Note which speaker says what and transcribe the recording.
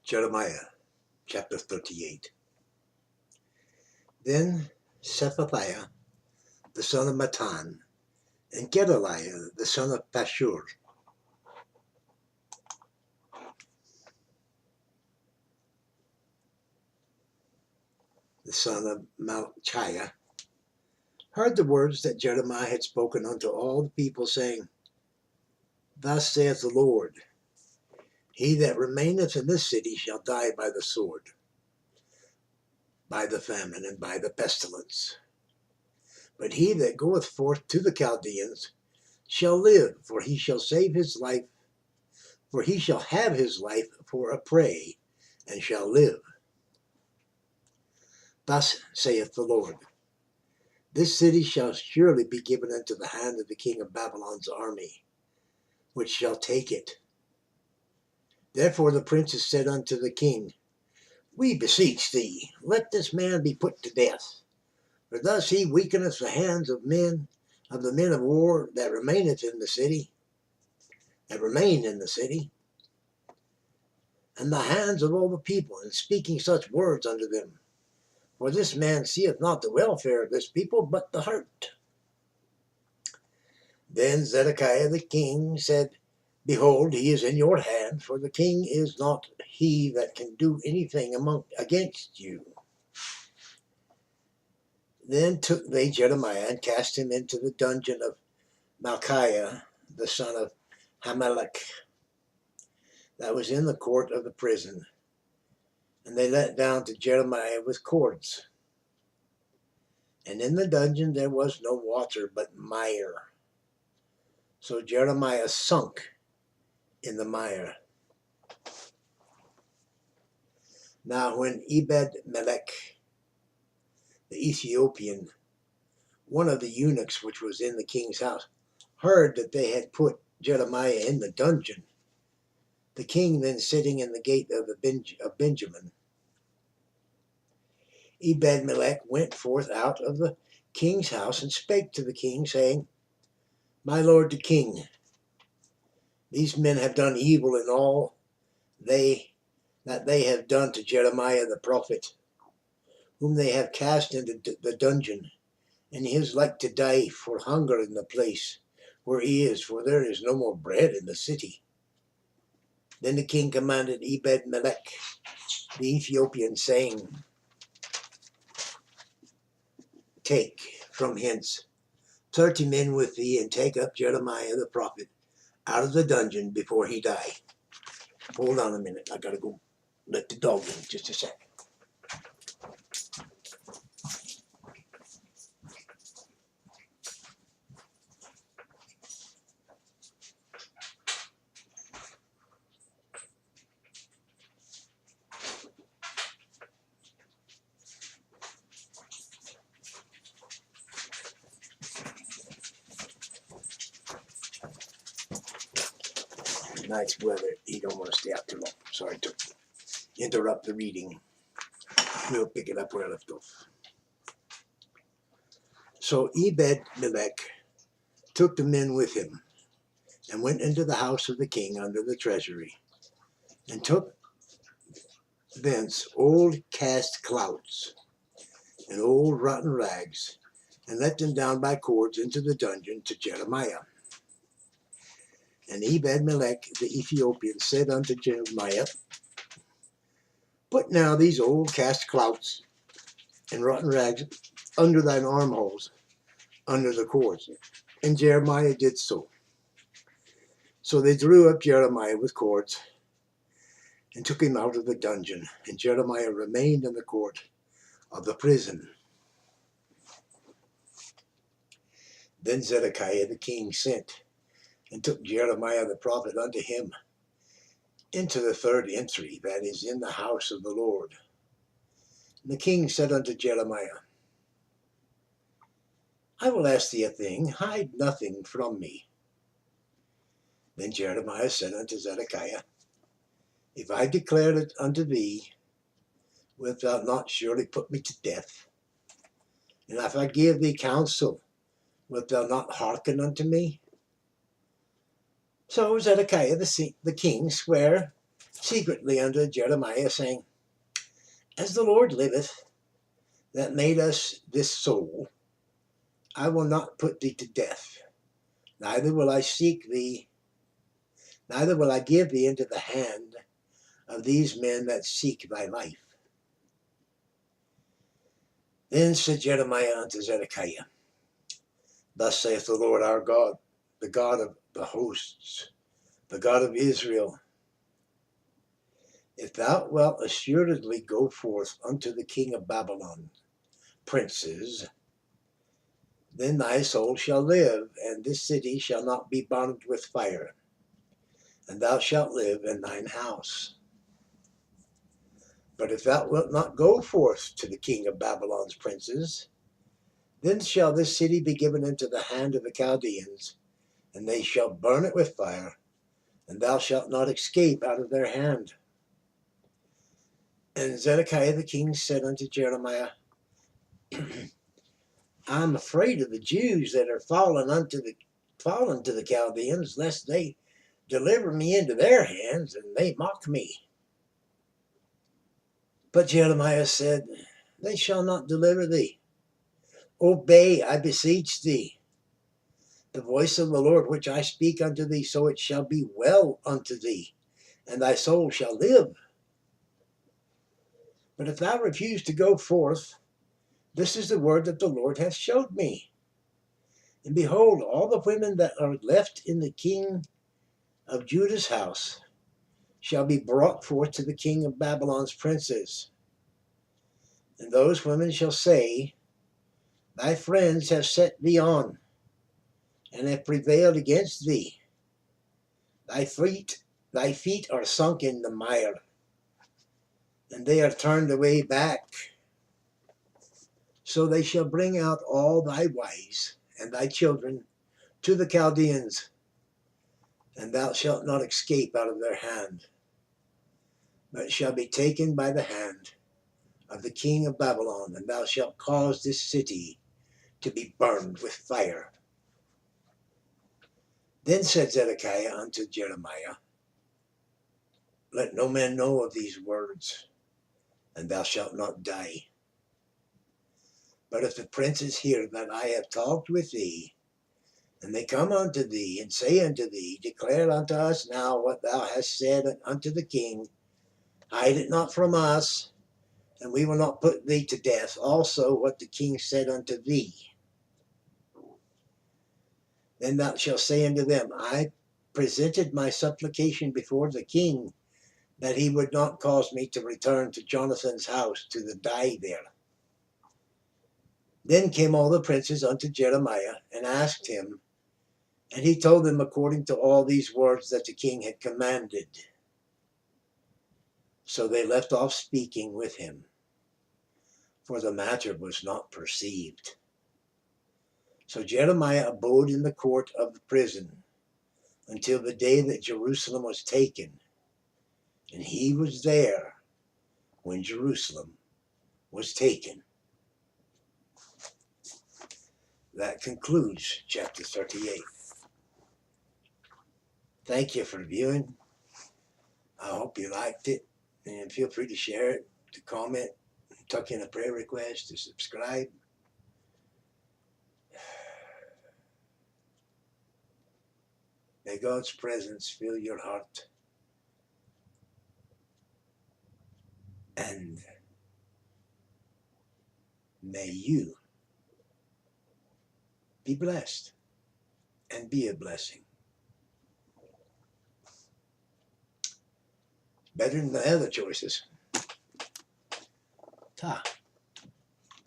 Speaker 1: Jeremiah chapter 38. Then Shephatiah the son of Mattan, and Gedaliah the son of Pashur, the son of Malchiah, heard the words that Jeremiah had spoken unto all the people, saying, Thus saith the Lord, He that remaineth in this city shall die by the sword, by the famine, and by the pestilence. But he that goeth forth to the Chaldeans shall live, for he shall save his life, for he shall have his life for a prey, and shall live. Thus saith the Lord, This city shall surely be given into the hand of the king of Babylon's army, which shall take it. Therefore the princes said unto the king, We beseech thee, let this man be put to death, for thus he weakeneth the hands of the men of war that remain in the city, and the hands of all the people, in speaking such words unto them. For this man seeth not the welfare of this people, but the hurt. Then Zedekiah the king said, Behold, he is in your hand, for the king is not he that can do anything against you. Then took they Jeremiah and cast him into the dungeon of Malchiah, the son of Hamelech, that was in the court of the prison. And they let down to Jeremiah with cords. And in the dungeon there was no water but mire. So Jeremiah sunk in the mire. Now when Ebed-melech, the Ethiopian, one of the eunuchs which was in the king's house, heard that they had put Jeremiah in the dungeon, the king then sitting in the gate of Benjamin, Ebed-melech went forth out of the king's house and spake to the king, saying, My lord the king, these men have done evil in all that they have done to Jeremiah the prophet, whom they have cast into the dungeon, and he is like to die for hunger in the place where he is, for there is no more bread in the city. Then the king commanded Ebed-melech the Ethiopian, saying, Take from hence 30 men with thee, and take up Jeremiah the prophet out of the dungeon before he die. Hold on a minute, I gotta go let the dog in just a sec. Nice weather, he don't want to stay out too long. Sorry to interrupt the reading. We'll pick it up where I left off. So Ebed-melech took the men with him, and went into the house of the king under the treasury, and took thence old cast clouts and old rotten rags, and let them down by cords into the dungeon to Jeremiah. And Ebed-melech the Ethiopian said unto Jeremiah, Put now these old cast clouts and rotten rags under thine armholes, under the cords. And Jeremiah did so. So they drew up Jeremiah with cords, and took him out of the dungeon. And Jeremiah remained in the court of the prison. Then Zedekiah the king sent, and took Jeremiah the prophet unto him into the third entry, that is, in the house of the Lord. And the king said unto Jeremiah, I will ask thee a thing, hide nothing from me. Then Jeremiah said unto Zedekiah, If I declare it unto thee, wilt thou not surely put me to death? And if I give thee counsel, wilt thou not hearken unto me? So Zedekiah the king sware secretly unto Jeremiah, saying, As the Lord liveth, that made us this soul, I will not put thee to death, neither will I seek thee, neither will I give thee into the hand of these men that seek thy life. Then said Jeremiah unto Zedekiah, Thus saith the Lord our God, the God of the hosts, the God of Israel, If thou wilt assuredly go forth unto the king of Babylon, princes, then thy soul shall live, and this city shall not be burned with fire, and thou shalt live in thine house. But if thou wilt not go forth to the king of Babylon's princes, then shall this city be given into the hand of the Chaldeans, and they shall burn it with fire, and thou shalt not escape out of their hand. And Zedekiah the king said unto Jeremiah, I am afraid of the Jews that are fallen to the Chaldeans, lest they deliver me into their hands, and they mock me. But Jeremiah said, They shall not deliver thee. Obey, I beseech thee, the voice of the Lord which I speak unto thee, so it shall be well unto thee, and thy soul shall live. But if thou refuse to go forth, this is the word that the Lord hath showed me. And behold, all the women that are left in the king of Judah's house shall be brought forth to the king of Babylon's princes. And those women shall say, Thy friends have set thee on, and have prevailed against thee. Thy feet are sunk in the mire, and they are turned away back. So they shall bring out all thy wives and thy children to the Chaldeans, and thou shalt not escape out of their hand, but shall be taken by the hand of the king of Babylon, and thou shalt cause this city to be burned with fire. Then said Zedekiah unto Jeremiah, Let no man know of these words, and thou shalt not die. But if the princes hear that I have talked with thee, and they come unto thee, and say unto thee, Declare unto us now what thou hast said unto the king, hide it not from us, and we will not put thee to death. Also what the king said unto thee. Then thou shalt say unto them, I presented my supplication before the king, that he would not cause me to return to Jonathan's house to die there. Then came all the princes unto Jeremiah, and asked him, and he told them according to all these words that the king had commanded. So they left off speaking with him, for the matter was not perceived. So Jeremiah abode in the court of the prison until the day that Jerusalem was taken, and he was there when Jerusalem was taken. That concludes chapter 38. Thank you for viewing. I hope you liked it, and feel free to share it, to comment, tuck in a prayer request, to subscribe. May God's presence fill your heart, and may you be blessed and be a blessing. Better than the other choices. Ta.